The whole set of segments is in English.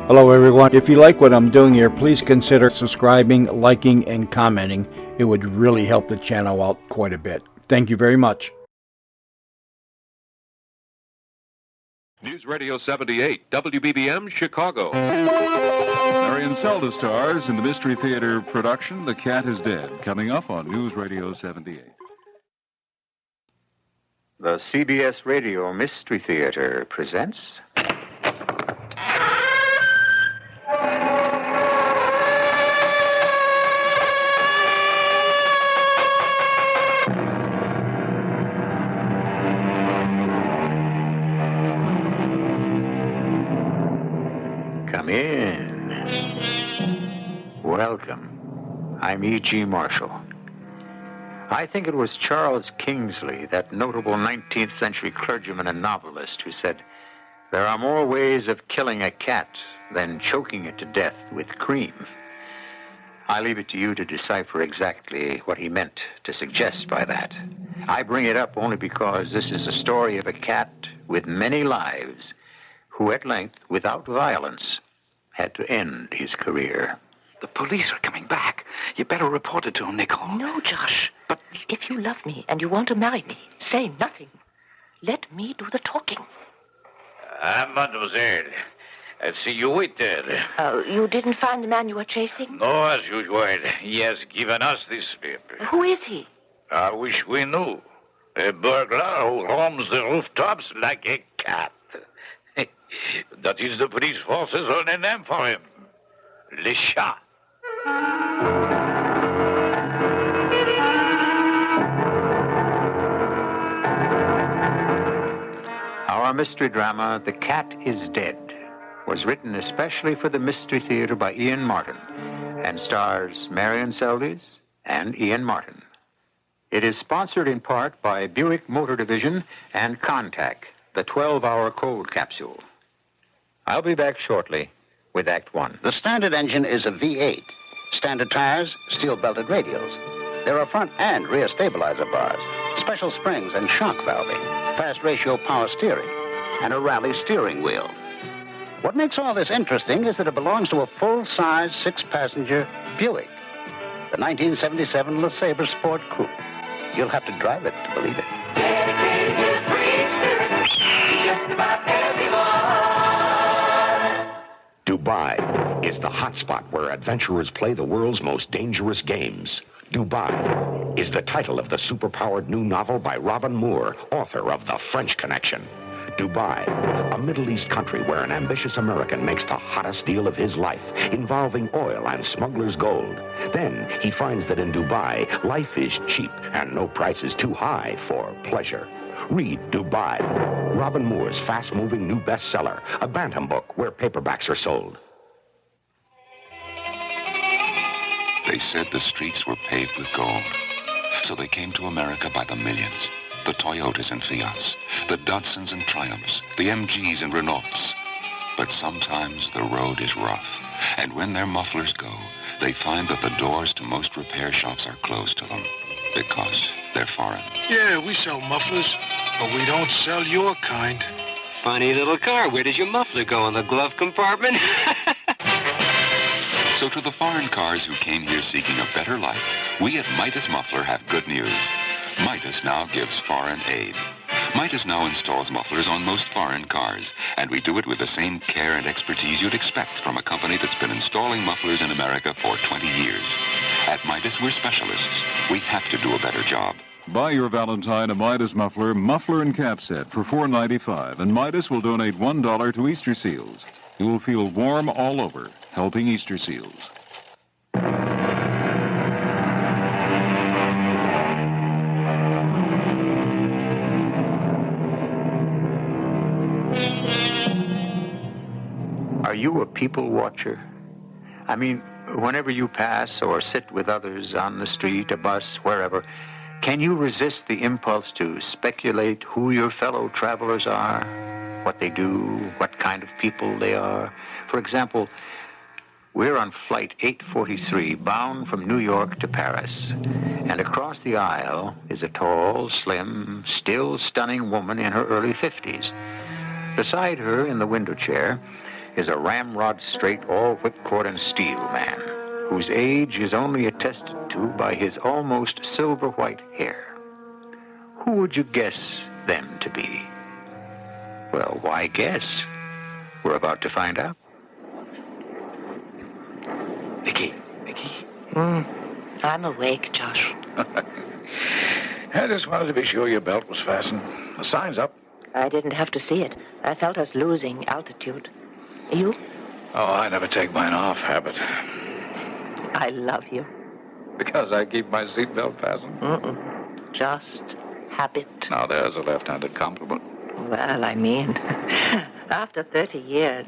Hello everyone. If you like what I'm doing here, please consider subscribing, liking, and commenting. It would really help the channel out quite a bit. Thank you very much. News Radio 78, WBBM, Chicago. Marian Seldes stars in the Mystery Theater production, The Cat is Dead, coming up on News Radio 78. The CBS Radio Mystery Theater presents... Come in. Welcome. I'm E.G. Marshall. I think it was Charles Kingsley, that notable 19th century clergyman and novelist, who said, "There are more ways of killing a cat than choking it to death with cream." I leave it to you to decipher exactly what he meant to suggest by that. I bring it up only because this is a story of a cat with many lives who at length, without violence, had to end his career. The police are coming back. You better report it to them, Nicole. No, Josh. But if you love me and you want to marry me, say nothing. Let me do the talking. Mademoiselle, I see you waited. You didn't find the man you were chasing? No, as usual. He has given us this slip. Who is he? I wish we knew. A burglar who roams the rooftops like a cat. That is the police force's only name for him. Le Chat. Our mystery drama, The Cat is Dead, was written especially for the Mystery Theater by Ian Martin and stars Marian Seldes and Ian Martin. It is sponsored in part by Buick Motor Division and Contact, the 12-hour cold capsule. I'll be back shortly with Act One. The standard engine is a V8. Standard tires, steel-belted radials. There are front and rear stabilizer bars, special springs and shock valving, fast ratio power steering, and a rally steering wheel. What makes all this interesting is that it belongs to a full-size, six-passenger Buick, the 1977 LeSabre Sport Coupe. You'll have to drive it to believe it. Dubai is the hotspot where adventurers play the world's most dangerous games. Dubai is the title of the superpowered new novel by Robin Moore, author of The French Connection. Dubai, a Middle East country where an ambitious American makes the hottest deal of his life, involving oil and smuggler's gold. Then he finds that in Dubai, life is cheap and no price is too high for pleasure. Read Dubai, Robin Moore's fast-moving new bestseller, a bantam book where paperbacks are sold. They said the streets were paved with gold, so they came to America by the millions. The Toyotas and Fiats, the Datsuns and Triumphs, the MGs and Renaults. But sometimes the road is rough, and when their mufflers go, they find that the doors to most repair shops are closed to them because they're foreign. Yeah, we sell mufflers, but we don't sell your kind. Funny little car. Where does your muffler go, in the glove compartment? So to the foreign cars who came here seeking a better life, we at Midas Muffler have good news. Midas now gives foreign aid. Midas now installs mufflers on most foreign cars, and we do it with the same care and expertise you'd expect from a company that's been installing mufflers in America for 20 years. At Midas, we're specialists. We have to do a better job. Buy your Valentine a Midas muffler and cap set for $4.95, and Midas will donate $1 to Easter Seals. You will feel warm all over, helping Easter Seals. Are you a people watcher? I mean, whenever you pass or sit with others on the street, a bus, wherever, can you resist the impulse to speculate who your fellow travelers are, what they do, what kind of people they are? For example, we're on flight 843, bound from New York to Paris, and across the aisle is a tall, slim, still stunning woman in her early 50s. Beside her, in the window chair, is a ramrod-straight, all-whipcord and steel man, whose age is only attested to by his almost silver-white hair. Who would you guess them to be? Well, why guess? We're about to find out. Nicky. I'm awake, Josh. I just wanted to be sure your belt was fastened. The sign's up. I didn't have to see it. I felt us losing altitude. You? Oh, I never take mine off, habit. I love you. Because I keep my seatbelt fastened? Just habit. Now, there's a left-handed compliment. Well, I mean, after 30 years.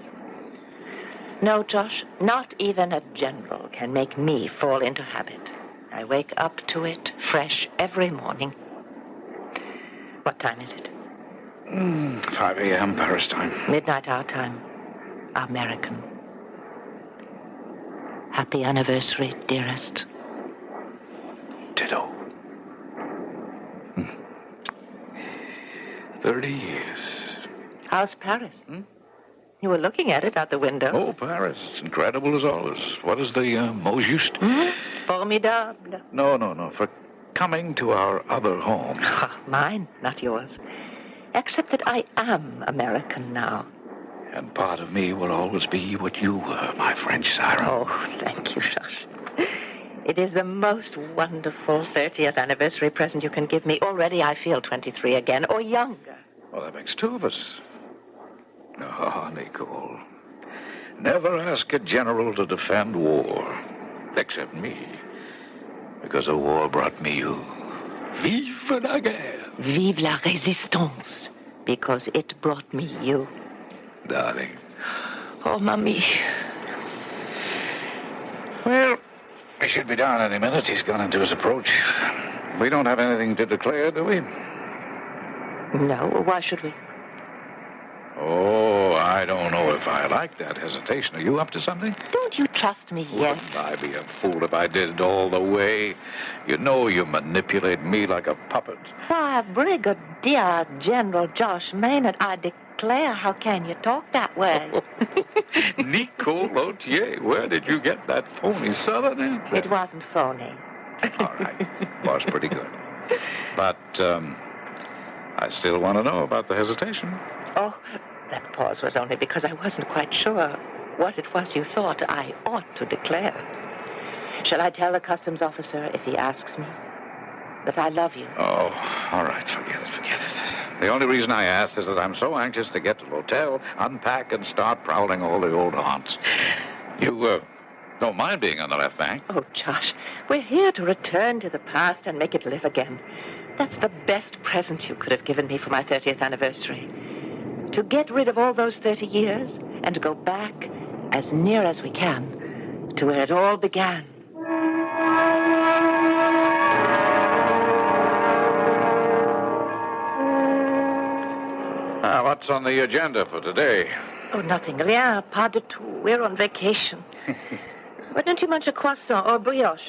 No, Josh, not even a general can make me fall into habit. I wake up to it fresh every morning. What time is it? 5 a.m. Paris time. Midnight our time. American. Happy anniversary, dearest. Ditto. 30 years. How's Paris? You were looking at it out the window. Oh, Paris. It's incredible as always. What is the mot juste? Formidable. No. For coming to our other home. Mine, not yours. Except that I am American now. And part of me will always be what you were, my French siren. Oh, thank you, Josh. It is the most wonderful 30th anniversary present you can give me. Already I feel 23 again, or younger. Well, that makes two of us. Oh, Nicole. Never ask a general to defend war. Except me. Because the war brought me you. Vive la guerre. Vive la résistance. Because it brought me you. Darling. Oh, Mommy. Well, he should be down any minute. He's gone into his approach. We don't have anything to declare, do we? No, why should we? Oh, I don't know if I like that hesitation. Are you up to something? Don't you trust me yet? Wouldn't I be a fool if I did it all the way? You know you manipulate me like a puppet. Why, Brigadier General Josh Maynard, I declare, how can you talk that way? Nicole Lautier, where did you get that phony Southern accent? It wasn't phony. All right. Was pretty good. But, I still want to know about the hesitation. Oh, that pause was only because I wasn't quite sure what it was you thought I ought to declare. Shall I tell the customs officer if he asks me that I love you? Oh, all right. Forget it. The only reason I asked is that I'm so anxious to get to the hotel, unpack, and start prowling all the old haunts. You, don't mind being on the left bank? Oh, Josh, we're here to return to the past and make it live again. That's the best present you could have given me for my 30th anniversary. To get rid of all those 30 years and to go back as near as we can to where it all began. What's on the agenda for today? Oh, nothing. Rien, pas du tout. We're on vacation. Why don't you munch a croissant or brioche?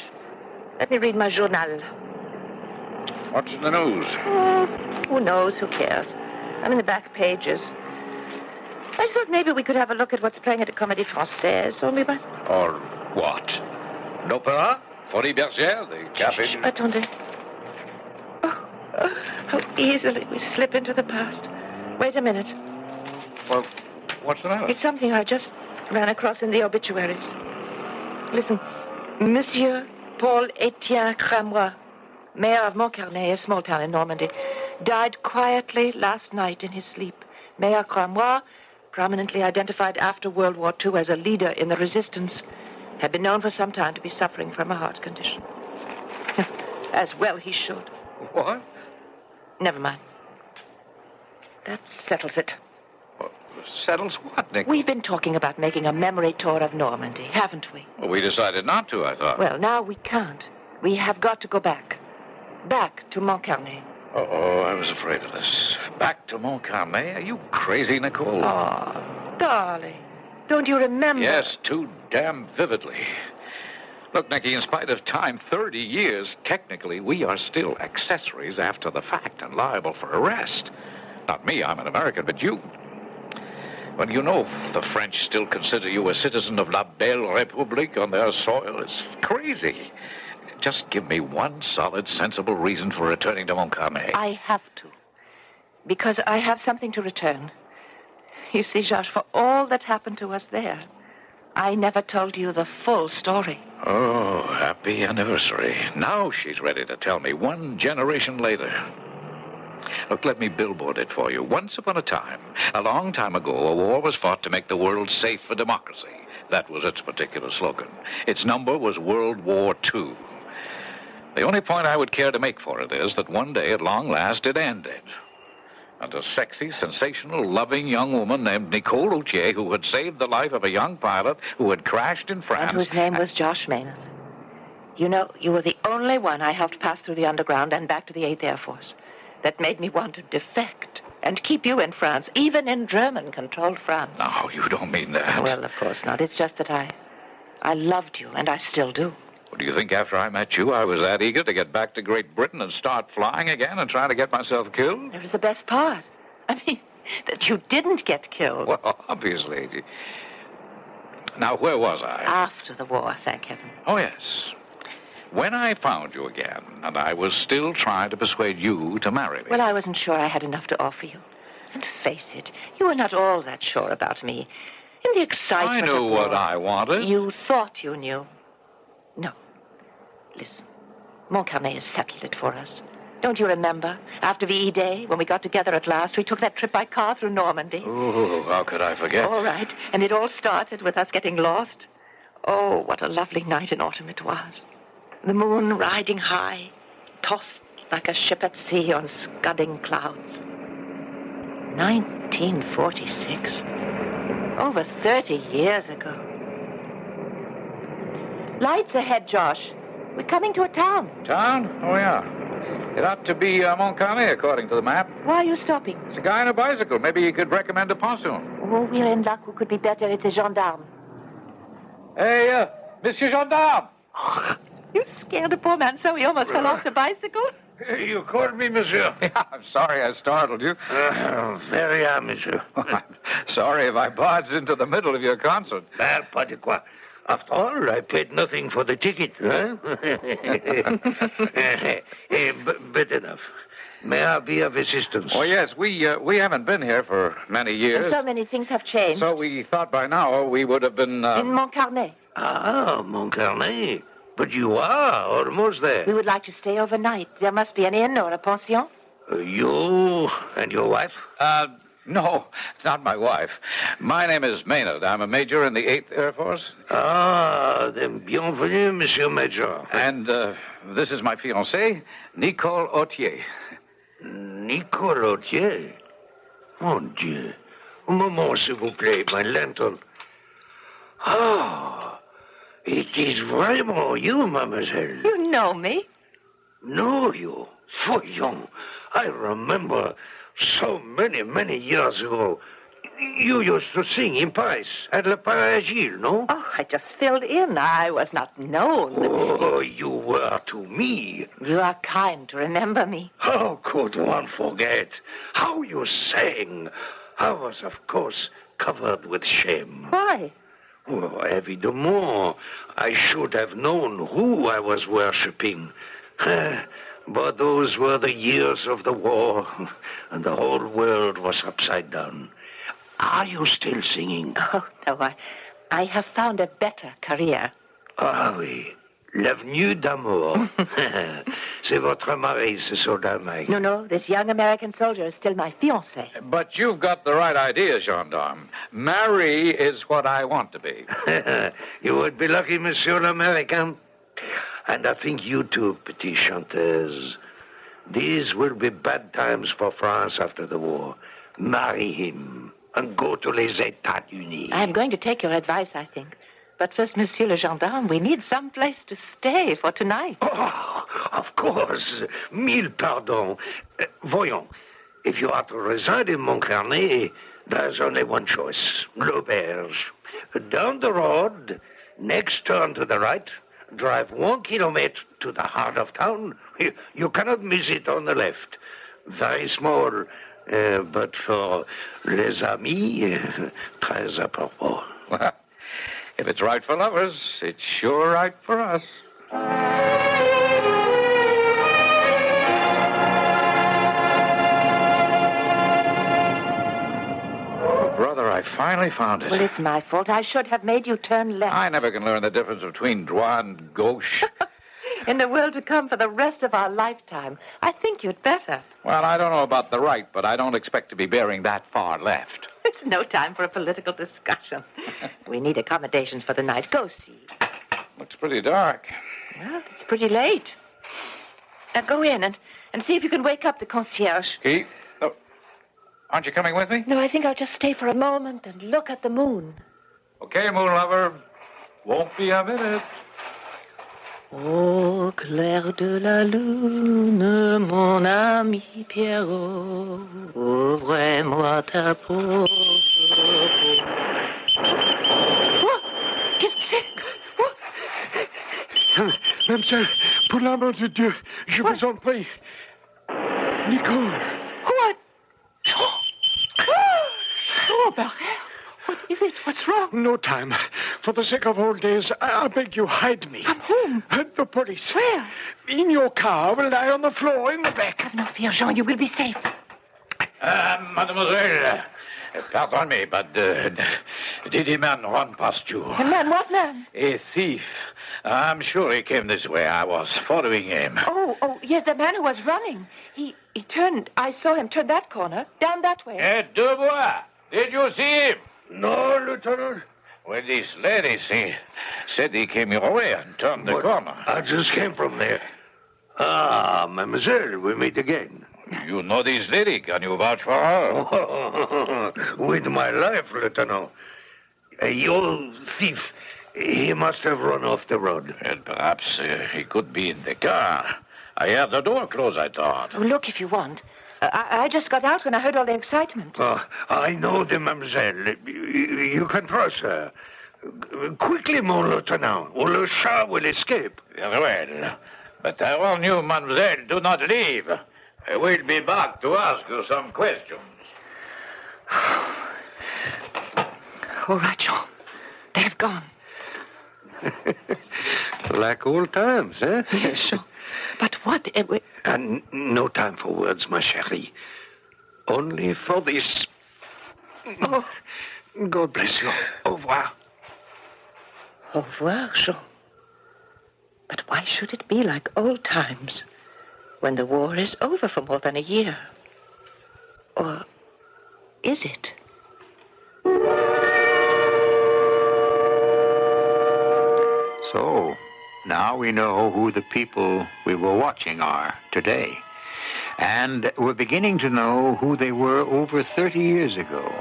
Let me read my journal. What's in the news? Who knows? Who cares? I'm in the back pages. I thought maybe we could have a look at what's playing at the Comédie Française, only by... Or what? L'opéra? Folie Bergère? The café? Shh, attendez. Oh, how easily we slip into the past. Wait a minute. Well, what's the matter? It's something I just ran across in the obituaries. Listen. Monsieur Paul Etienne Cramois, mayor of Montcarnet, a small town in Normandy, died quietly last night in his sleep. Mayor Cramois, prominently identified after World War II as a leader in the resistance, had been known for some time to be suffering from a heart condition. As well he should. What? Never mind. That settles it. Well, settles what, Nick? We've been talking about making a memory tour of Normandy, haven't we? Well, we decided not to, I thought. Well, now we can't. We have got to go back. Back to Montcarnet. Oh, I was afraid of this. Back to Montcarnet? Are you crazy, Nicole? Oh, darling. Don't you remember? Yes, too damn vividly. Look, Nicky, in spite of time, 30 years, technically, we are still accessories after the fact and liable for arrest. Not me, I'm an American, but you. When you know the French still consider you a citizen of La Belle République on their soil, it's crazy. Just give me one solid, sensible reason for returning to Montcarnet. I have to. Because I have something to return. You see, Georges, for all that happened to us there, I never told you the full story. Oh, happy anniversary. Now she's ready to tell me 1 generation later. Look, let me billboard it for you. Once upon a time, a long time ago, a war was fought to make the world safe for democracy. That was its particular slogan. Its number was World War II. The only point I would care to make for it is that one day, at long last, it ended. And a sexy, sensational, loving young woman named Nicole Autier, who had saved the life of a young pilot who had crashed in France. And whose name was Josh Maynard. You know, you were the only one I helped pass through the underground and back to the 8th Air Force. That made me want to defect and keep you in France, even in German-controlled France. No, you don't mean that. Well, of course not. It's just that I loved you, and I still do. Well, do you think after I met you, I was that eager to get back to Great Britain and start flying again and try to get myself killed? It was the best part. I mean, that you didn't get killed. Well, obviously. Now, where was I? After the war, thank heaven. Oh, yes. When I found you again, and I was still trying to persuade you to marry me. Well, I wasn't sure I had enough to offer you. And face it, you were not all that sure about me. In the excitement I knew of what war, I wanted. You thought you knew. No. Listen, Montcarnet has settled it for us. Don't you remember? After VE Day, when we got together at last, we took that trip by car through Normandy. Oh, how could I forget? All right. And it all started with us getting lost. Oh, what a lovely night in autumn it was. The moon riding high, tossed like a ship at sea on scudding clouds. 1946. Over 30 years ago. Lights ahead, Josh. We're coming to a town. Town? Oh, yeah. It ought to be Montcarnet, according to the map. Why are you stopping? It's a guy on a bicycle. Maybe he could recommend a pontoon. Oh, we're in luck. Who could be better? It's a gendarme. Hey, Monsieur Gendarme. You scared the poor man so he almost fell off the bicycle? You called me, monsieur. Yeah, I'm sorry I startled you. Very bien, monsieur. I'm sorry if I barged into the middle of your concert. Pas de quoi. After all, I paid nothing for the ticket, huh? But enough. May I be of assistance? Oh, yes, we haven't been here for many years. And so many things have changed. So we thought by now we would have been... In Montcarnet. Ah, Montcarnet. But you are almost there. We would like to stay overnight. There must be an inn or a pension. You and your wife? No, it's not my wife. My name is Maynard. I'm a major in the 8th Air Force. Ah, then bienvenue, Monsieur Major. And this is my fiancée, Nicole Autier. Nicole Autier? Mon Dieu. Un moment, s'il vous plaît, my lantern. Ah, it is vraiment you, mademoiselle. You know me. Know you? Voyons. I remember so many years ago. You used to sing in Paris at Le Paragil, no? Oh, I just filled in. I was not known. Oh, you were to me. You are kind to remember me. How could one forget? How you sang. I was, of course, covered with shame. Why? Well, évidemment, I should have known who I was worshipping. But those were the years of the war, and the whole world was upside down. Are you still singing? Oh, no, I have found a better career. Ah oui, l'avenue d'amour. C'est votre mari, ce soldat, Mike. No, this young American soldier is still my fiancé. But you've got the right idea, gendarme. Marry is what I want to be. You would be lucky, Monsieur l'Americain. And I think you too, petite chanteuse. These will be bad times for France after the war. Marry him and go to les États-Unis. I'm going to take your advice, I think. But first, Monsieur le Gendarme, we need some place to stay for tonight. Oh, of course. Mille pardons. Voyons. If you are to reside in Montcarnet, there's only one choice. L'auberge. Down the road, next turn to the right, drive 1 kilometer to the heart of town. You cannot miss it on the left. Very small, But for les amis, très à propos. Well, if it's right for lovers, it's sure right for us. Brother, I finally found it. Well, it's my fault. I should have made you turn left. I never can learn the difference between droit and gauche. In the world to come for the rest of our lifetime, I think you'd better. Well, I don't know about the right, but I don't expect to be bearing that far left. It's no time for a political discussion. We need accommodations for the night. Go see. Looks pretty dark. Well, it's pretty late. Now go in and see if you can wake up the concierge. Keith? Oh, aren't you coming with me? No, I think I'll just stay for a moment and look at the moon. Okay, moon lover. Won't be a minute. Au clair de la lune, mon ami Pierrot, ouvre-moi ta porte. Oh, qu'est-ce que c'est? Oh. Mademoiselle, pour l'amour de Dieu, je vous en prie. Nicole. What? Oh, Barrel. What is it? What's wrong? No time. For the sake of old days, I beg you, hide me. From whom? The police. Where? In your car. I will lie on the floor in the back. Have no fear, Jean. You will be safe. Mademoiselle, pardon me, but did a man run past you? A man? What man? A thief. I'm sure he came this way. I was following him. Oh, yes, the man who was running. He turned. I saw him turn that corner, down that way. Dubois, did you see him? No, Lieutenant. Well, this lady said he came your way and turned the corner. I just came from there. Ah, mademoiselle, we meet again. You know this lady. Can you vouch for her? With my life, Lieutenant. A old thief. He must have run off the road. And perhaps he could be in the car. I heard the door close, I thought. Oh, look if you want. I just got out when I heard all the excitement. I know the mademoiselle. You can trust her. Quickly, mon lieutenant, or le chat will escape. Very well. But I warn you, mademoiselle, do not leave. I will be back to ask you some questions. All right, Jean. They've gone. Like old times, eh? Yes, Jean. But what? And no time for words, ma chérie. Only for this. Oh. God bless you. Au revoir. Au revoir, Jean. But why should it be like old times when the war is over for more than a year? Or is it? So, now we know who the people we were watching are today. And we're beginning to know who they were over 30 years ago,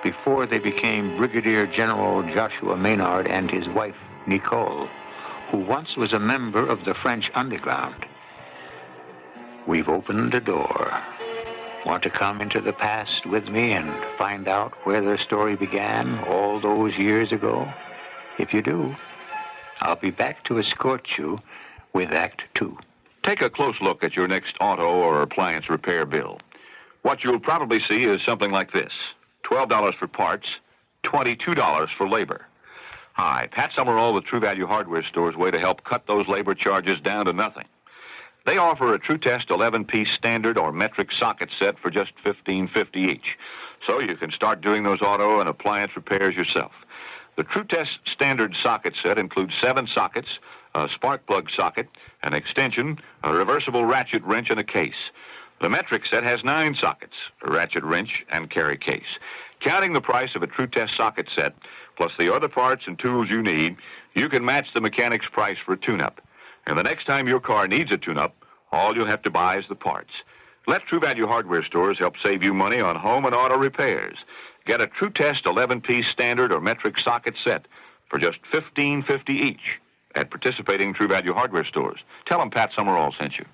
before they became Brigadier General Joshua Maynard and his wife, Nicole, who once was a member of the French underground. We've opened a door. Want to come into the past with me and find out where their story began all those years ago? If you do, I'll be back to escort you with Act 2. Take a close look at your next auto or appliance repair bill. What you'll probably see is something like this. $12 for parts, $22 for labor. Hi, Pat Summerall with True Value Hardware Store's way to help cut those labor charges down to nothing. They offer a True Test 11-piece standard or metric socket set for just $15.50 each. So you can start doing those auto and appliance repairs yourself. The True Test standard socket set includes 7 sockets, a spark plug socket, an extension, a reversible ratchet wrench, and a case. The metric set has 9 sockets, a ratchet wrench, and carry case. Counting the price of a True Test socket set, plus the other parts and tools you need, you can match the mechanic's price for a tune-up. And the next time your car needs a tune-up, all you'll have to buy is the parts. Let True Value Hardware Stores help save you money on home and auto repairs. Get a True Test 11-piece standard or metric socket set for just $15.50 each at participating True Value Hardware Stores. Tell them Pat Summerall sent you.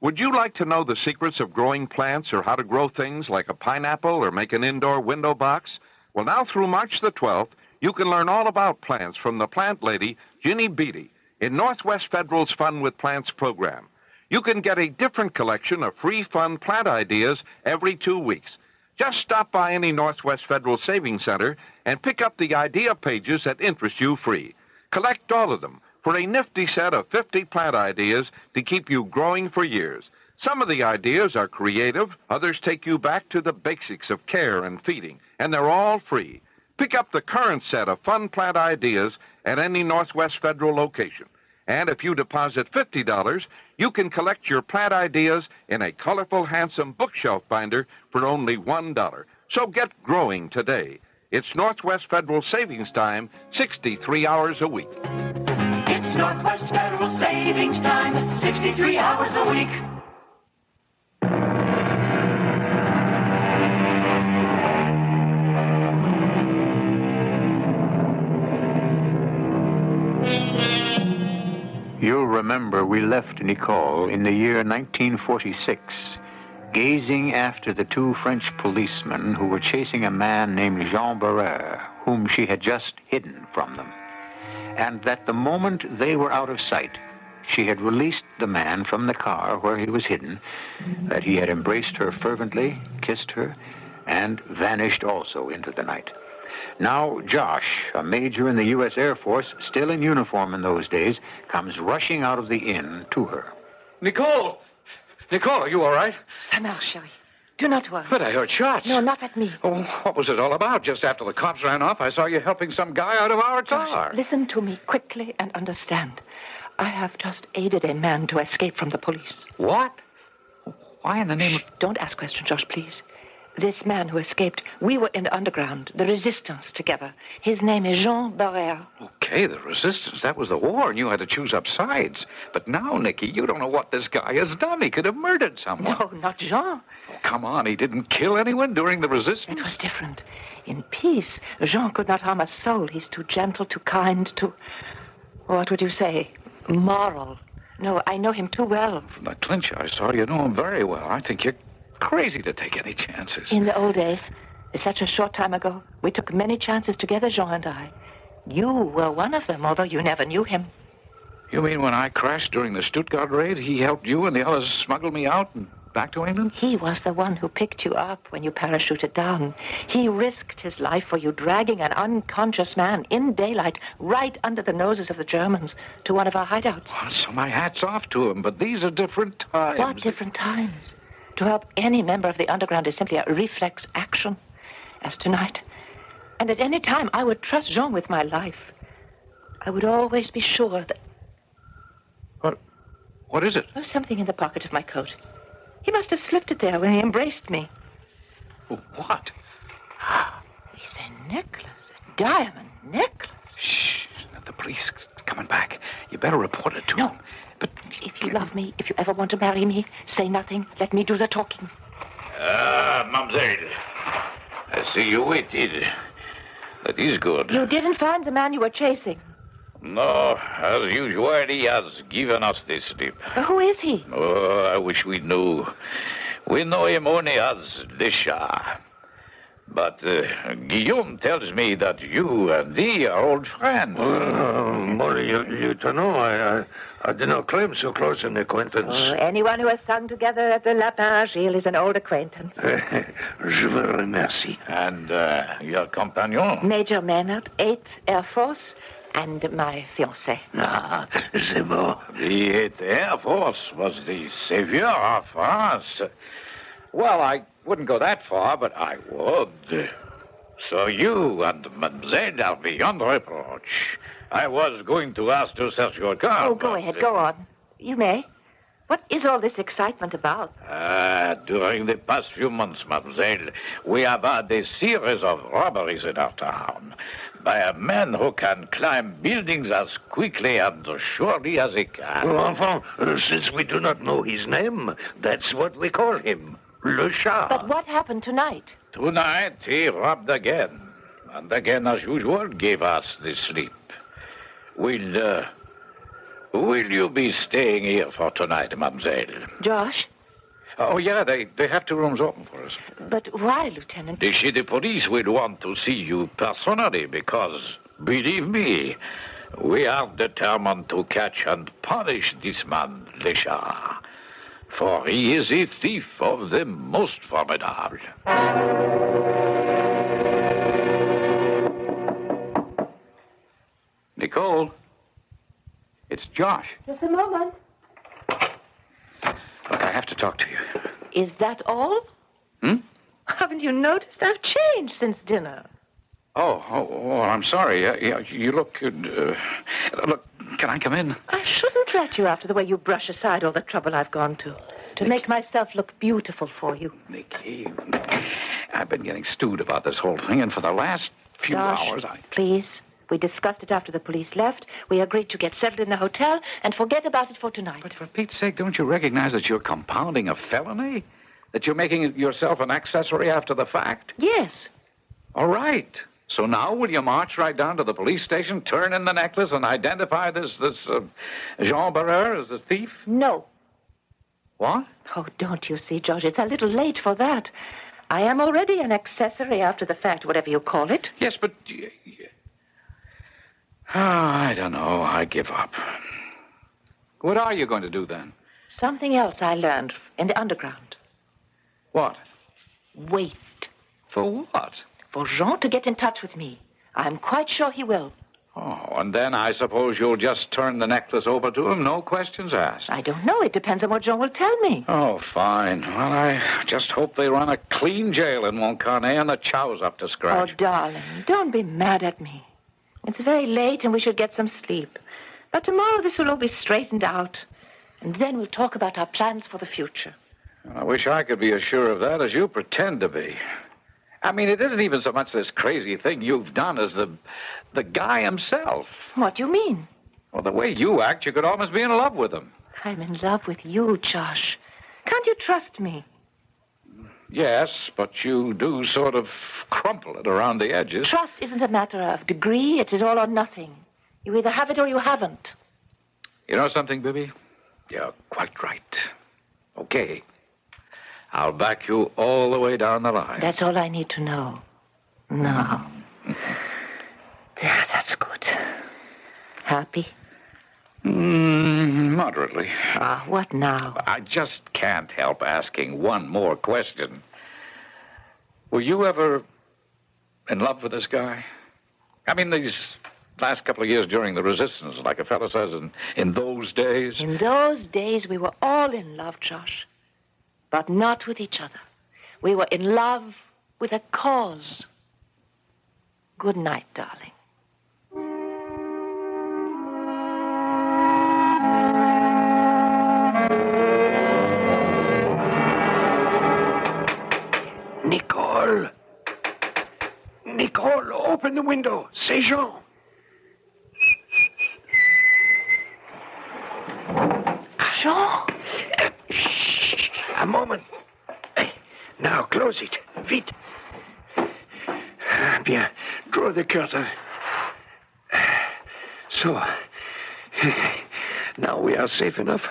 Would you like to know the secrets of growing plants or how to grow things like a pineapple or make an indoor window box? Well, now through March the 12th, you can learn all about plants from the plant lady, Ginny Beatty, in Northwest Federal's Fun with Plants program. You can get a different collection of free fun plant ideas every 2 weeks. Just stop by any Northwest Federal Savings Center and pick up the idea pages that interest you free. Collect all of them for a nifty set of 50 plant ideas to keep you growing for years. Some of the ideas are creative, others take you back to the basics of care and feeding, and they're all free. Pick up the current set of fun plant ideas at any Northwest Federal location. And if you deposit $50, you can collect your plant ideas in a colorful, handsome bookshelf binder for only $1. So get growing today. It's Northwest Federal Savings Time, 63 hours a week. It's Northwest Federal Savings Time, 63 hours a week. You'll remember we left Nicole in the year 1946, gazing after the two French policemen who were chasing a man named Jean Barrère, whom she had just hidden from them. And that the moment they were out of sight, she had released the man from the car where he was hidden, that he had embraced her fervently, kissed her, and vanished also into the night. Now, Josh, a major in the U.S. Air Force, still in uniform in those days, comes rushing out of the inn to her. Nicole! Nicole, are you all right? Ça marche, chérie. Do not worry. But I heard shots. No, not at me. Oh, what was it all about? Just after the cops ran off, I saw you helping some guy out of our car. Josh, listen to me quickly and understand. I have just aided a man to escape from the police. What? Why in the name of... Don't ask questions, Josh, please. This man who escaped, we were in the underground, the resistance together. His name is Jean Barrère. Okay, the resistance. That was the war, and you had to choose up sides. But now, Nicky, you don't know what this guy has done. He could have murdered someone. No, not Jean. Oh, come on, he didn't kill anyone during the resistance? It was different. In peace, Jean could not harm a soul. He's too gentle, too kind, too... What would you say? Moral. No, I know him too well. From the clinch I saw, you know him very well. I think you're crazy to take any chances. In the old days, such a short time ago, we took many chances together, Jean and I. You were one of them, although you never knew him. You mean when I crashed during the Stuttgart raid, he helped you and the others smuggle me out and back to England? He was the one who picked you up when you parachuted down. He risked his life for you, dragging an unconscious man in daylight right under the noses of the Germans to one of our hideouts. Well, so my hat's off to him, but these are different times. What different times? To help any member of the underground is simply a reflex action, as tonight. And at any time, I would trust Jean with my life. I would always be sure that... What is it? There was something in the pocket of my coat. He must have slipped it there when he embraced me. What? It's a necklace, a diamond necklace. Shh, the police coming back. You better report it to them. But if you love me, if you ever want to marry me, say nothing. Let me do the talking. Mademoiselle. I see you waited. That is good. You didn't find the man you were chasing. No, as usual, he has given us the slip. Who is he? Oh, I wish we knew. We know him only as Deschamps. But Guillaume tells me that you and he are old friends. Lieutenant, I do not claim so close an acquaintance. Oh, anyone who has sung together at the Lapin Agile is an old acquaintance. Je vous remercie. And your companion? Major Maynard, 8th Air Force, and my fiancé. Ah, c'est bon. The 8th Air Force was the savior of France. Well, I wouldn't go that far, but I would. So you and Mademoiselle are beyond reproach. I was going to ask to search your car. Oh, go ahead, go on. You may. What is all this excitement about? During the past few months, Mademoiselle, we have had a series of robberies in our town by a man who can climb buildings as quickly and surely as he can. Enfin, since we do not know his name, that's what we call him. Le Chat. But what happened tonight? Tonight, he robbed again. And again, as usual, gave us the slip. Will you be staying here for tonight, mademoiselle? Josh? Oh, yeah, they have 2 rooms open for us. But why, Lieutenant? The police will want to see you personally because, believe me, we are determined to catch and punish this man, Le Chat. for he is a thief of the most formidable. Nicole, it's Josh. Just a moment. Look, I have to talk to you. Is that all? Haven't you noticed I've changed since dinner? Oh, I'm sorry. You look... look, can I come in? I shouldn't let you after the way you brush aside all the trouble I've gone to make myself look beautiful for you. Nikki, I've been getting stewed about this whole thing, and for the last few hours, Please. We discussed it after the police left. We agreed to get settled in the hotel and forget about it for tonight. But for Pete's sake, don't you recognize that you're compounding a felony? That you're making yourself an accessory after the fact? Yes. All right. So now will you march right down to the police station, turn in the necklace, and identify this Jean Barreur as the thief? No. What? Oh, don't you see, George? It's a little late for that. I am already an accessory after the fact, whatever you call it. Yes, but... I don't know. I give up. What are you going to do then? Something else I learned in the underground. What? Wait. For what? For Jean to get in touch with me. I'm quite sure he will. Oh, and then I suppose you'll just turn the necklace over to him, no questions asked. I don't know. It depends on what Jean will tell me. Oh, fine. Well, I just hope they run a clean jail in Montcarnet and the chow's up to scratch. Oh, darling, don't be mad at me. It's very late and we should get some sleep. But tomorrow this will all be straightened out. And then we'll talk about our plans for the future. I wish I could be as sure of that as you pretend to be. I mean, it isn't even so much this crazy thing you've done as the guy himself. What do you mean? Well, the way you act, you could almost be in love with him. I'm in love with you, Josh. Can't you trust me? Yes, but you do sort of crumple it around the edges. Trust isn't a matter of degree. It is all or nothing. You either have it or you haven't. You know something, Bibi? You're quite right. Okay. I'll back you all the way down the line. That's all I need to know. No. Yeah, that's good. Happy? Moderately. What now? I just can't help asking one more question. Were you ever in love with this guy? I mean, these last couple of years during the resistance, like a fellow says, in those days. In those days, we were all in love, Josh. But not with each other. We were in love with a cause. Good night, darling. Nicole! Nicole, open the window. C'est Jean. Jean? Shh. A moment. Now, close it. Vite. Bien. Draw the curtain. So. Now we are safe enough.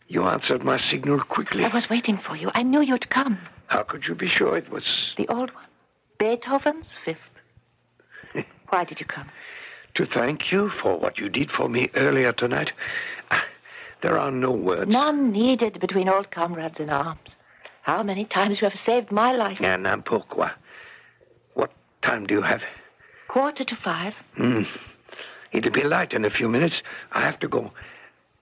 You answered my signal quickly. I was waiting for you. I knew you'd come. How could you be sure it was... The old one. Beethoven's Fifth. Why did you come? To thank you for what you did for me earlier tonight. There are no words. None needed between old comrades in arms. How many times you have saved my life? And pourquoi? What time do you have? 4:45. It'll be light in a few minutes. I have to go.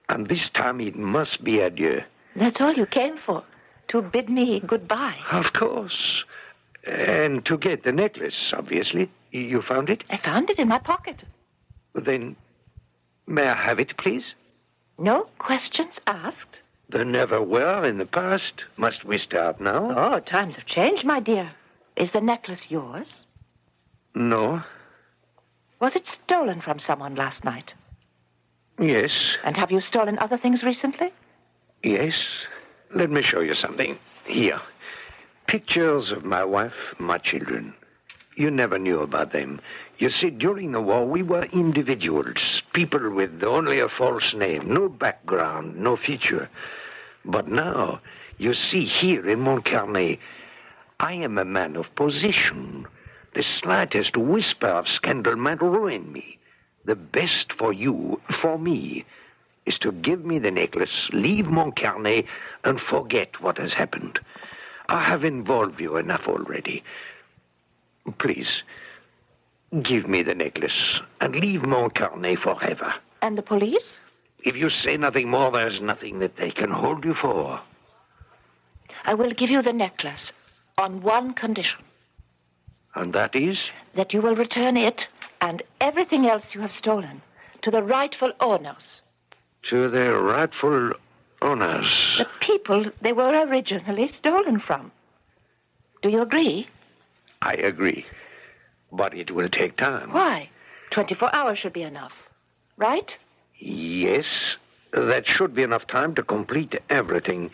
And this time it must be adieu. That's all you came for. To bid me goodbye. Of course. And to get the necklace, obviously. You found it? I found it in my pocket. Then, may I have it, please? No questions asked. There never were in the past. Must we start now? Oh, times have changed, my dear. Is the necklace yours? No. Was it stolen from someone last night? Yes. And have you stolen other things recently? Yes. Let me show you something. Here. Pictures of my wife, my children. You never knew about them. You see, during the war, we were individuals, people with only a false name, no background, no future. But now, you see here in Montcarnet, I am a man of position. The slightest whisper of scandal might ruin me. The best for you, for me. is to give me the necklace, leave Montcarnet, and forget what has happened. I have involved you enough already. Please, give me the necklace and leave Montcarnet forever. And the police? If you say nothing more, there's nothing that they can hold you for. I will give you the necklace on one condition. And that is? That you will return it and everything else you have stolen to the rightful owners. To their rightful owners. The people they were originally stolen from. Do you agree? I agree. But it will take time. Why? 24 hours should be enough. Right? Yes. That should be enough time to complete everything.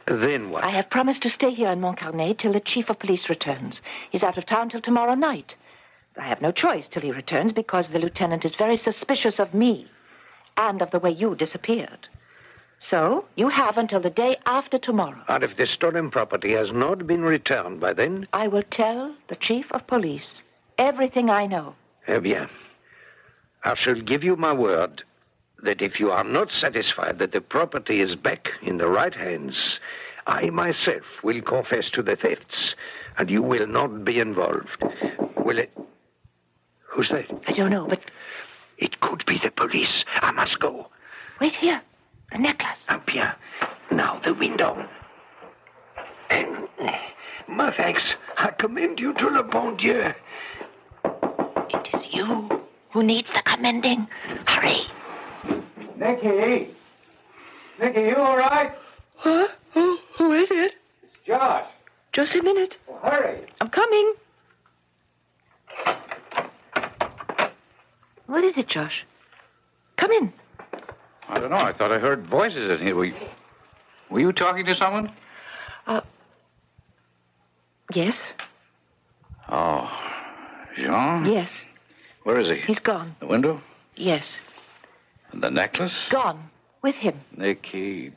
Then what? I have promised to stay here in Montcarnet till the chief of police returns. He's out of town till tomorrow night. I have no choice till he returns because the lieutenant is very suspicious of me and of the way you disappeared. So, you have until the day after tomorrow. And if the stolen property has not been returned by then? I will tell the chief of police everything I know. Eh bien. I shall give you my word that if you are not satisfied that the property is back in the right hands, I myself will confess to the thefts, and you will not be involved. Will it? Who's that? I don't know, but... It could be the police. I must go. Wait here. The necklace. Bien. Now the window. My thanks. I commend you to le bon Dieu. It is you who needs the commending. Hurry. Nicky, you all right? Huh? Who is it? It's Josh. Just a minute. Well, hurry. I'm coming. What is it, Josh? Come in. I don't know. I thought I heard voices in here. Were you talking to someone? Yes. Oh, Jean? Yes. Where is he? He's gone. The window? Yes. And the necklace? Gone. With him. Nicky,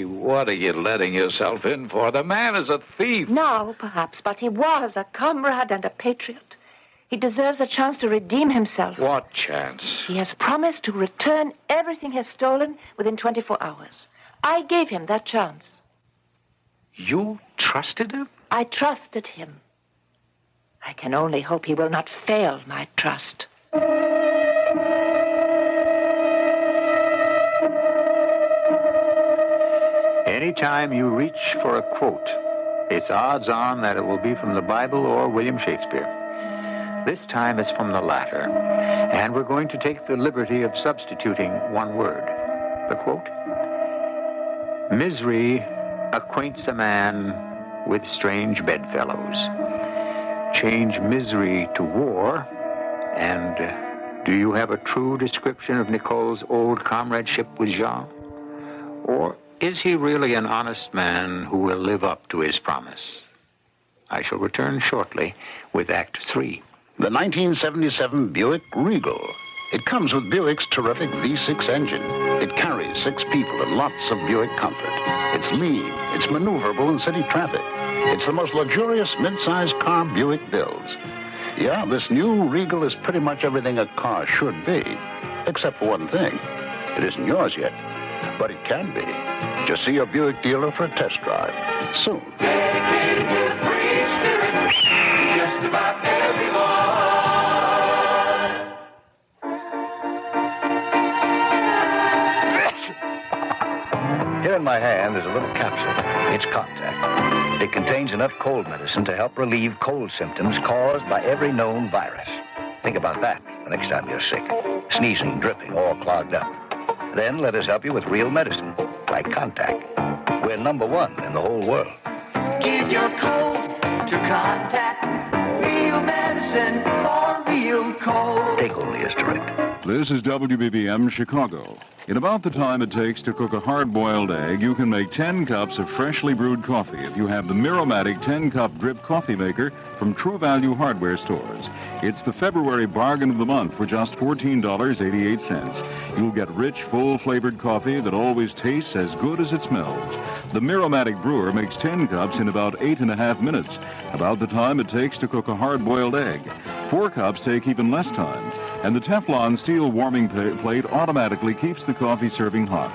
what are you letting yourself in for? The man is a thief. No, perhaps, but he was a comrade and a patriot. He deserves a chance to redeem himself. What chance? He has promised to return everything he has stolen within 24 hours. I gave him that chance. You trusted him? I trusted him. I can only hope he will not fail my trust. Anytime you reach for a quote, it's odds on that it will be from the Bible or William Shakespeare. This time it's from the latter, and we're going to take the liberty of substituting one word. The quote: "Misery acquaints a man with strange bedfellows. Change misery to war, and do you have a true description of Nicole's old comradeship with Jean? Or is he really an honest man who will live up to his promise?" I shall return shortly with Act 3. The 1977 Buick Regal. It comes with Buick's terrific V6 engine. It carries 6 people and lots of Buick comfort. It's lean. It's maneuverable in city traffic. It's the most luxurious mid-sized car Buick builds. Yeah, this new Regal is pretty much everything a car should be, except for one thing. It isn't yours yet, but it can be. Just see your Buick dealer for a test drive soon. Dedicated to the free spirit, just about everyone. Here in my hand is a little capsule. It's Contact. It contains enough cold medicine to help relieve cold symptoms caused by every known virus. Think about that the next time you're sick. Sneezing, dripping, all clogged up. Then let us help you with real medicine, like Contact. We're #1 in the whole world. Give your cold to Contact. Real medicine for real cold. Take only as directed. This is WBBM Chicago. In about the time it takes to cook a hard-boiled egg, you can make 10 cups of freshly brewed coffee if you have the Miromatic 10-cup drip coffee maker from True Value Hardware stores. It's the February bargain of the month for just $14.88. You'll get rich, full-flavored coffee that always tastes as good as it smells. The Miromatic brewer makes 10 cups in about 8.5 minutes, about the time it takes to cook a hard-boiled egg. 4 cups take even less time. and the Teflon steel warming plate automatically keeps the coffee serving hot.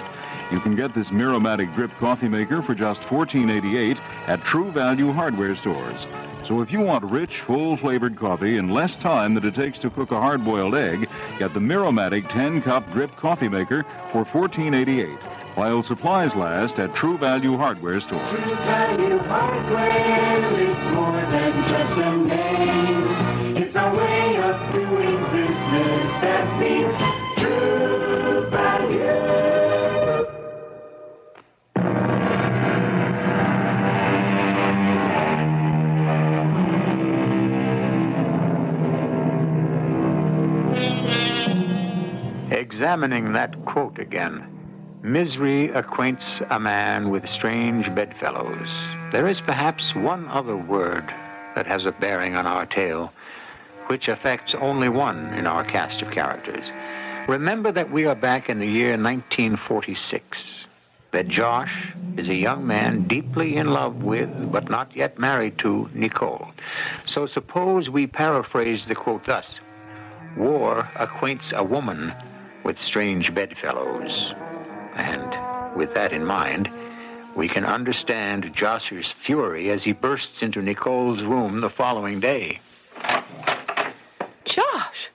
You can get this Miromatic drip coffee maker for just $14.88 at True Value hardware stores. So if you want rich, full-flavored coffee in less time than it takes to cook a hard-boiled egg, get the Miromatic 10-cup drip coffee maker for $14.88, while supplies last at True Value hardware stores. True Value Hardware, it's more than just a name. It's a way of doing business that means True Value. Examining that quote again, misery acquaints a man with strange bedfellows. There is perhaps one other word that has a bearing on our tale, which affects only one in our cast of characters. Remember that we are back in the year 1946, that Josh is a young man deeply in love with, but not yet married to, Nicole. So suppose we paraphrase the quote thus: war acquaints a woman with strange bedfellows. And with that in mind, we can understand Josh's fury as he bursts into Nicole's room the following day. Josh,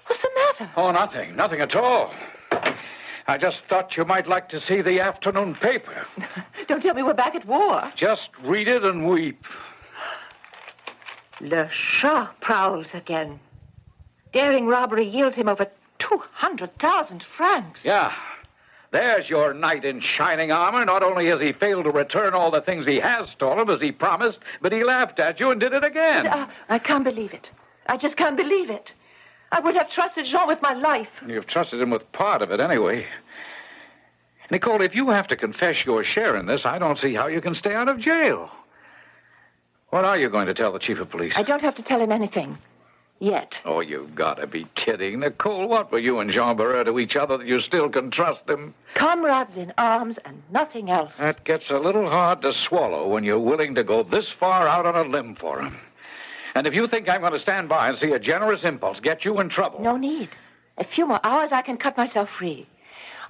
what's the matter? Oh, nothing. Nothing at all. I just thought you might like to see the afternoon paper. Don't tell me we're back at war. Just read it and weep. Le Chat prowls again. Daring robbery yields him over 200,000 francs. Yeah. There's your knight in shining armor. Not only has he failed to return all the things he has stolen as he promised, but he laughed at you and did it again. I can't believe it. I just can't believe it. I would have trusted Jean with my life. You've trusted him with part of it anyway. Nicole, if you have to confess your share in this, I don't see how you can stay out of jail. What are you going to tell the chief of police? I don't have to tell him anything. Yet. Oh, you've got to be kidding. Nicole, what were you and Jean Barret to each other that you still can trust them? Comrades in arms and nothing else. That gets a little hard to swallow when you're willing to go this far out on a limb for him. And if you think I'm going to stand by and see a generous impulse get you in trouble... No need. A few more hours, I can cut myself free.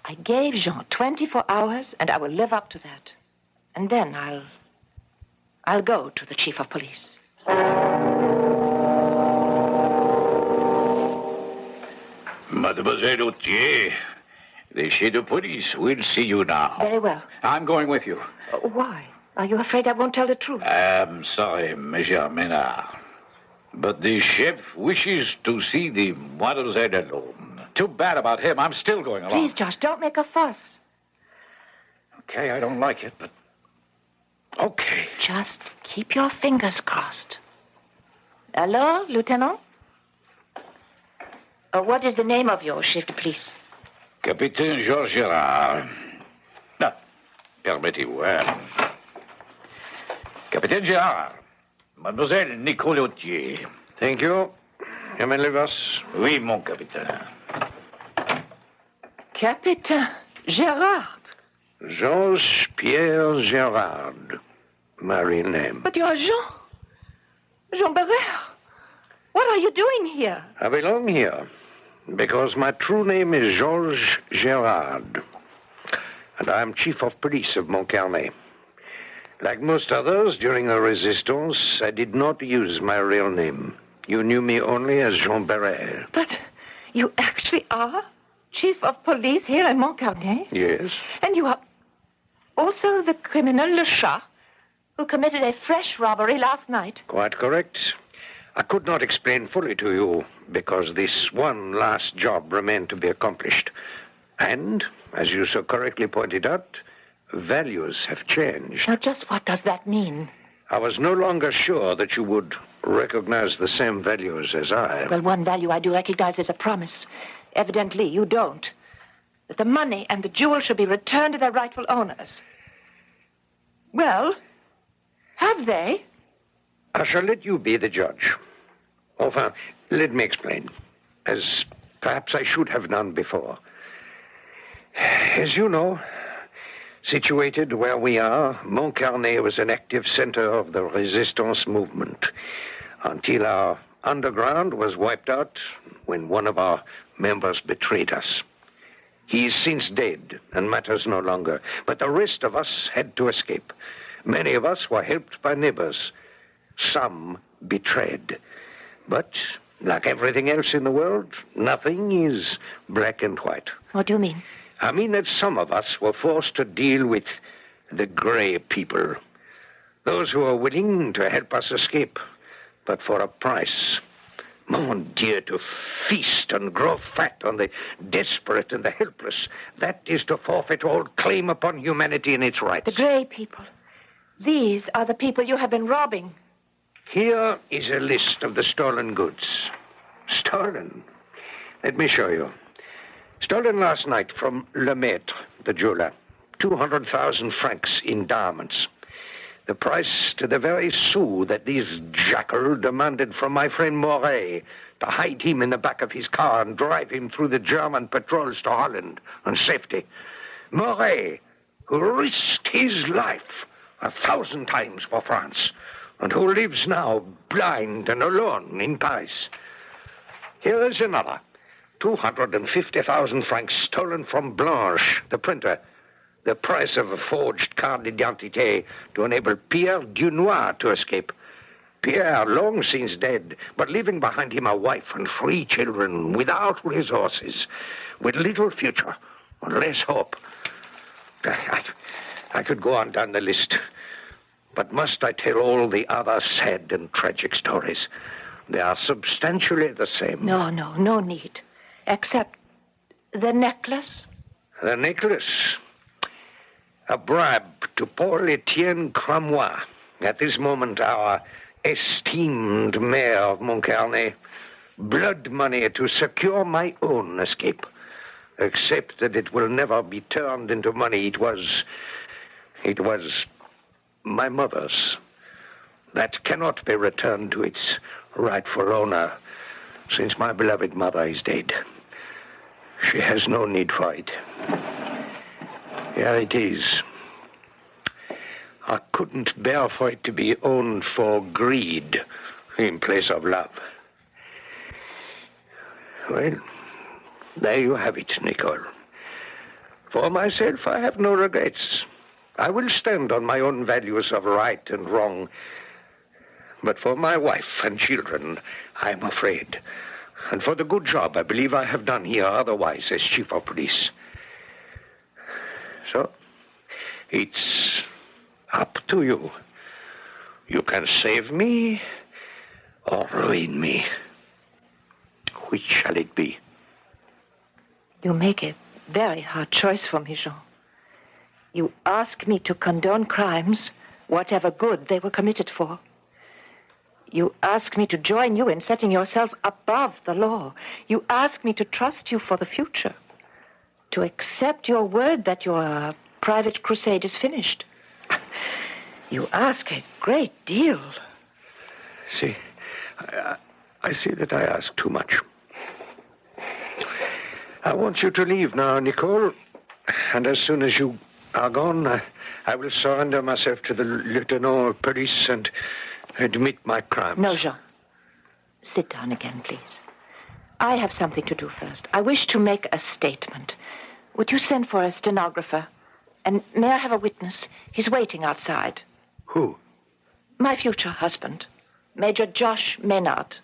I gave Jean 24 hours, and I will live up to that. And then I'll go to the chief of police. Mademoiselle Autier, the chief de police will see you now. Very well. I'm going with you. Why? Are you afraid I won't tell the truth? I'm sorry, Monsieur Ménard, but the chef wishes to see the mademoiselle alone. Too bad about him. I'm still going along. Please, Josh, don't make a fuss. Okay, I don't like it, but... Okay. Just keep your fingers crossed. Hello, Lieutenant? What is the name of your chef de police? Capitaine Georges Gérard. No, permettez-moi. Capitaine Gérard, Mademoiselle Nicole Autier. Thank you. You may leave us. Oui, mon capitaine. Capitaine Gérard. Georges Pierre Gérard. Married name. But you're Jean. Jean Barret. What are you doing here? I belong here because my true name is Georges Gérard. And I'm chief of police of Montcarnet. Like most others, during the resistance, I did not use my real name. You knew me only as Jean Barret. But you actually are chief of police here in Montcarnet? Yes. And you are also the criminal Le Chat, who committed a fresh robbery last night? Quite correct. I could not explain fully to you because this one last job remained to be accomplished. And, as you so correctly pointed out, values have changed. Now, just what does that mean? I was no longer sure that you would recognize the same values as I. Well, one value I do recognize is a promise. Evidently, you don't. That the money and the jewels should be returned to their rightful owners. Well, have they? I shall let you be the judge. Enfin, let me explain, as perhaps I should have done before. As you know, situated where we are, Montcarnet was an active center of the resistance movement until our underground was wiped out when one of our members betrayed us. He is since dead and matters no longer, but the rest of us had to escape. Many of us were helped by neighbors. Some betrayed. But, like everything else in the world, nothing is black and white. What do you mean? I mean that some of us were forced to deal with the gray people. Those who are willing to help us escape, but for a price. Mon Dieu, to feast and grow fat on the desperate and the helpless, that is to forfeit all claim upon humanity and its rights. The gray people. These are the people you have been robbing. Here is a list of the stolen goods. Stolen? Let me show you. Stolen last night from Lemaitre, the jeweler. 200,000 francs in diamonds. The price to the very sou that this jackal demanded from my friend Moret to hide him in the back of his car and drive him through the German patrols to Holland and safety. Moret, who risked his life 1,000 times for France, and who lives now blind and alone in Paris. Here is another. 250,000 francs stolen from Blanche, the printer. The price of a forged carte d'identité to enable Pierre Dunois to escape. Pierre, long since dead, but leaving behind him a wife and 3 children, without resources, with little future, and less hope. I could go on down the list. But must I tell all the other sad and tragic stories? They are substantially the same. No need. Except the necklace. The necklace. A bribe to Paul Etienne Cramois. At this moment, our esteemed mayor of Montcarnet. Blood money to secure my own escape. Except that it will never be turned into money. It was my mother's. That cannot be returned to its rightful owner, since my beloved mother is dead. She has no need for it. Here it is. I couldn't bear for it to be owned for greed in place of love. Well, there you have it, Nicole. For myself, I have no regrets. I will stand on my own values of right and wrong. But for my wife and children, I am afraid. And for the good job I believe I have done here otherwise as chief of police. So, it's up to you. You can save me or ruin me. Which shall it be? You make a very hard choice for me, Jean. You ask me to condone crimes, whatever good they were committed for. You ask me to join you in setting yourself above the law. You ask me to trust you for the future. To accept your word that your private crusade is finished. You ask a great deal. See, I see that I ask too much. I want you to leave now, Nicole. And as soon as you are gone, I will surrender myself to the lieutenant of police and admit my crimes. No, Jean. Sit down again, please. I have something to do first. I wish to make a statement. Would you send for a stenographer? And may I have a witness? He's waiting outside. Who? My future husband, Major Josh Maynard.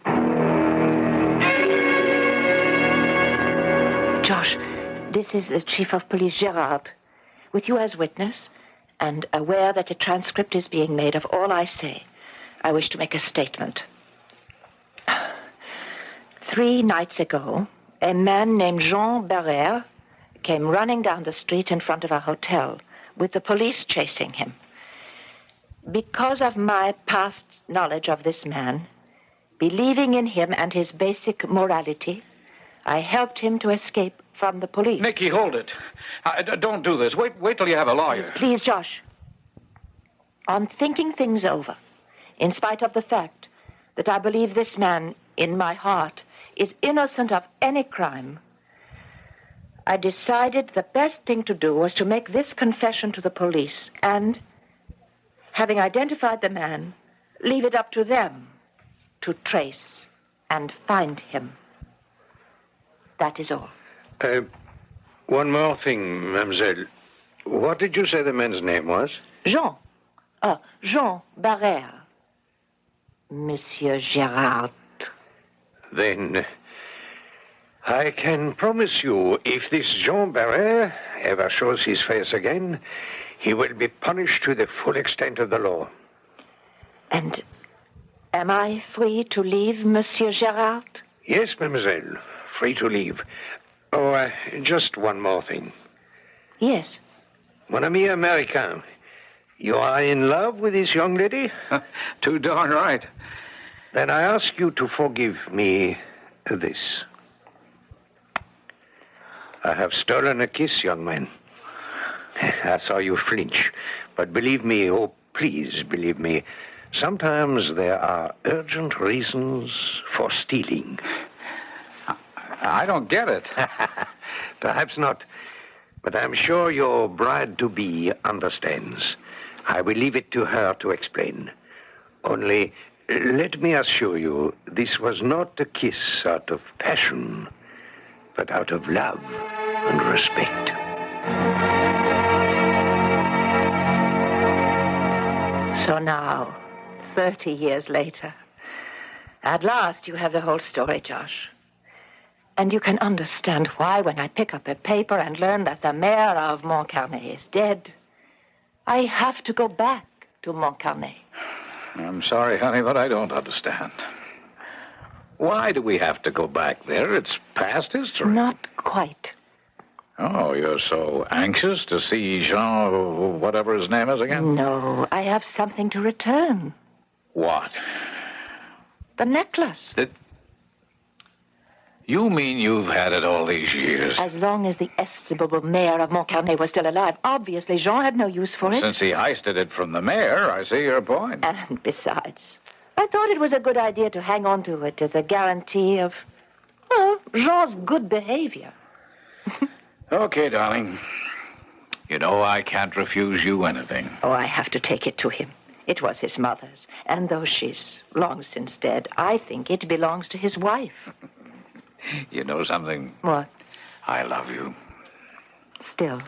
Josh, this is the Chief of Police, Gerard. With you as witness, and aware that a transcript is being made of all I say, I wish to make a statement. 3 nights ago, a man named Jean Barrère came running down the street in front of our hotel with the police chasing him. Because of my past knowledge of this man, believing in him and his basic morality, I helped him to escape from the police. Nicky, hold it. Don't do this. Wait till you have a lawyer. Please, Josh. On thinking things over, in spite of the fact that I believe this man, in my heart, is innocent of any crime, I decided the best thing to do was to make this confession to the police and, having identified the man, leave it up to them to trace and find him. That is all. One more thing, mademoiselle. What did you say the man's name was? Jean. Jean Barrère. Monsieur Gerard. Then I can promise you, if this Jean Barrère ever shows his face again, he will be punished to the full extent of the law. And am I free to leave, Monsieur Gerard? Yes, mademoiselle. Free to leave. Oh, just one more thing. Yes. Mon ami Americain, you are in love with this young lady? Too darn right. Then I ask you to forgive me this. I have stolen a kiss, young man. I saw you flinch. But believe me, oh, please believe me, sometimes there are urgent reasons for stealing. I don't get it. Perhaps not. But I'm sure your bride-to-be understands. I will leave it to her to explain. Only, let me assure you, this was not a kiss out of passion, but out of love and respect. So now, 30 years later, at last you have the whole story, Josh. And you can understand why when I pick up a paper and learn that the mayor of Montcarnet is dead, I have to go back to Montcarnet. I'm sorry, honey, but I don't understand. Why do we have to go back there? It's past history. Not quite. Oh, you're so anxious to see Jean, whatever his name is again? No, I have something to return. What? The necklace. You mean you've had it all these years? As long as the estimable mayor of Montcarnet was still alive. Obviously, Jean had no use for it. Since he heisted it from the mayor, I see your point. And besides, I thought it was a good idea to hang on to it as a guarantee of, well, Jean's good behavior. Okay, darling. You know I can't refuse you anything. Oh, I have to take it to him. It was his mother's. And though she's long since dead, I think it belongs to his wife. You know something? What? I love you. Still,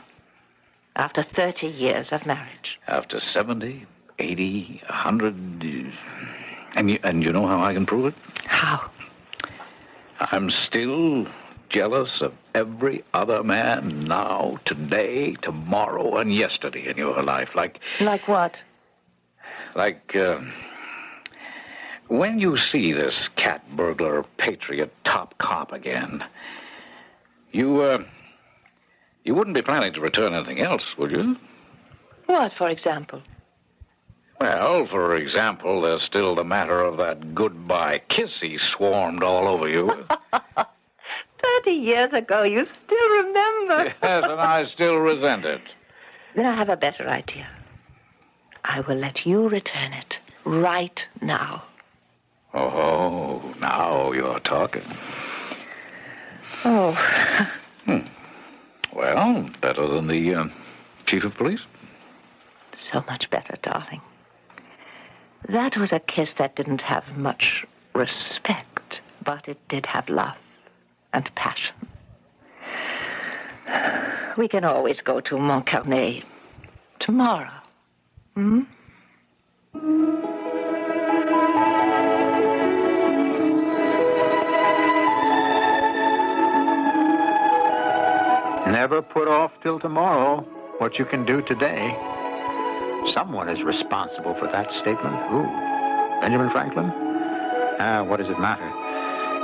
after 30 years of marriage. After 70, 80, 100... And you know how I can prove it? How? I'm still jealous of every other man now, today, tomorrow, and yesterday in your life. Like what? When you see this cat burglar patriot top cop again, you wouldn't be planning to return anything else, would you? What, for example? Well, for example, there's still the matter of that goodbye kiss he swarmed all over you. 30 years ago, you still remember. Yes, and I still resent it. Then I have a better idea. I will let you return it right now. Oh, now you're talking. Oh. Well, better than the chief of police? So much better, darling. That was a kiss that didn't have much respect, but it did have love and passion. We can always go to Montcarnet tomorrow. Never put off till tomorrow what you can do today. Someone is responsible for that statement. Who? Benjamin Franklin? What does it matter?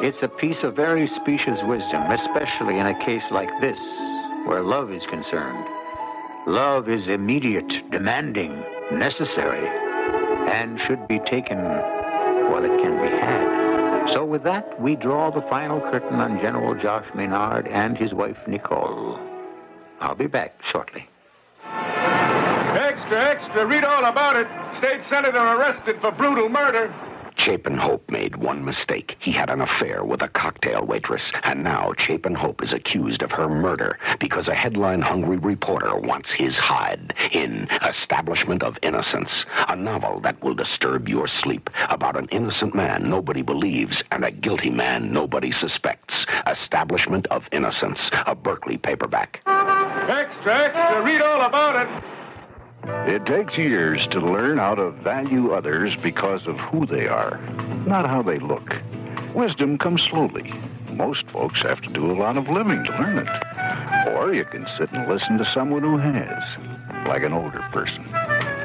It's a piece of very specious wisdom, especially in a case like this, where love is concerned. Love is immediate, demanding, necessary, and should be taken while it can be had. So with that, we draw the final curtain on General Josh Maynard and his wife, Nicole. I'll be back shortly. Extra, extra. Read all about it. State senator arrested for brutal murder. Chapin Hope made one mistake. He had an affair with a cocktail waitress, and now Chapin Hope is accused of her murder because a headline-hungry reporter wants his hide in Establishment of Innocence, a novel that will disturb your sleep about an innocent man nobody believes and a guilty man nobody suspects. Establishment of Innocence, a Berkeley paperback. Extra, read all about it. It takes years to learn how to value others because of who they are, not how they look. Wisdom comes slowly. Most folks have to do a lot of living to learn it. Or you can sit and listen to someone who has, like an older person.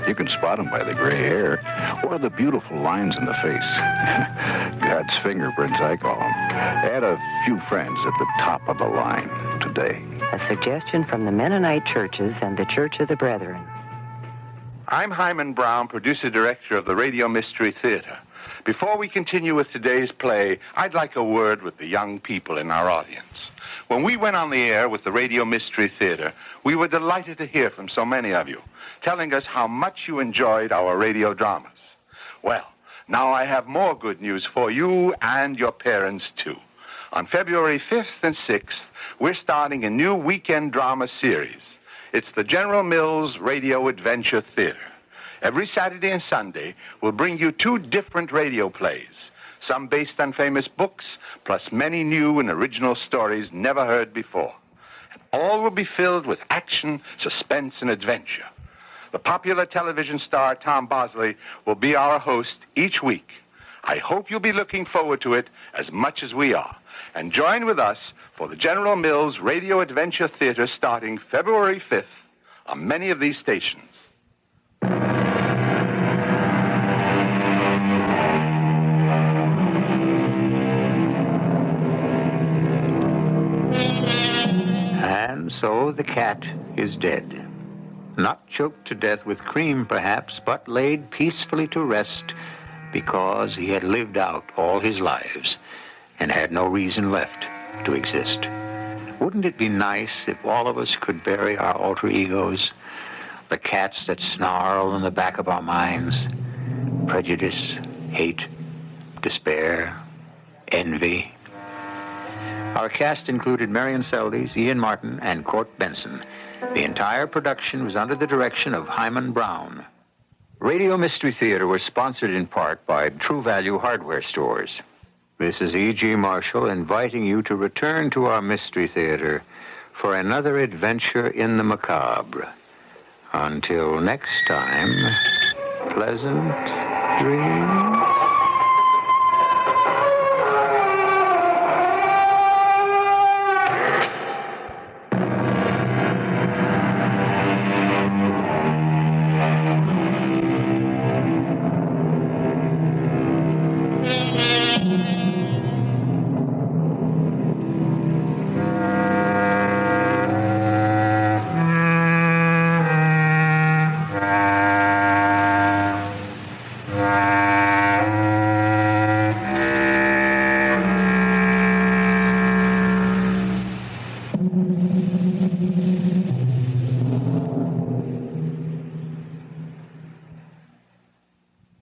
You can spot them by the gray hair or the beautiful lines in the face. God's fingerprints, I call them. Add a few friends at the top of the line today. A suggestion from the Mennonite churches and the Church of the Brethren. I'm Hyman Brown, producer-director of the Radio Mystery Theater. Before we continue with today's play, I'd like a word with the young people in our audience. When we went on the air with the Radio Mystery Theater, we were delighted to hear from so many of you, telling us how much you enjoyed our radio dramas. Well, now I have more good news for you and your parents, too. On February 5th and 6th, we're starting a new weekend drama series. It's the General Mills Radio Adventure Theater. Every Saturday and Sunday, we'll bring you 2 different radio plays, some based on famous books, plus many new and original stories never heard before. And all will be filled with action, suspense, and adventure. The popular television star Tom Bosley will be our host each week. I hope you'll be looking forward to it as much as we are. And join with us for the General Mills Radio Adventure Theater starting February 5th on many of these stations. And so the cat is dead. Not choked to death with cream, perhaps, but laid peacefully to rest because he had lived out all his lives and had no reason left to exist. Wouldn't it be nice if all of us could bury our alter egos, the cats that snarl in the back of our minds? Prejudice, hate, despair, envy. Our cast included Marian Seldes, Ian Martin, and Court Benson. The entire production was under the direction of Hyman Brown. Radio Mystery Theater was sponsored in part by True Value Hardware Stores. This is E.G. Marshall inviting you to return to our Mystery Theater for another adventure in the macabre. Until next time, pleasant dreams.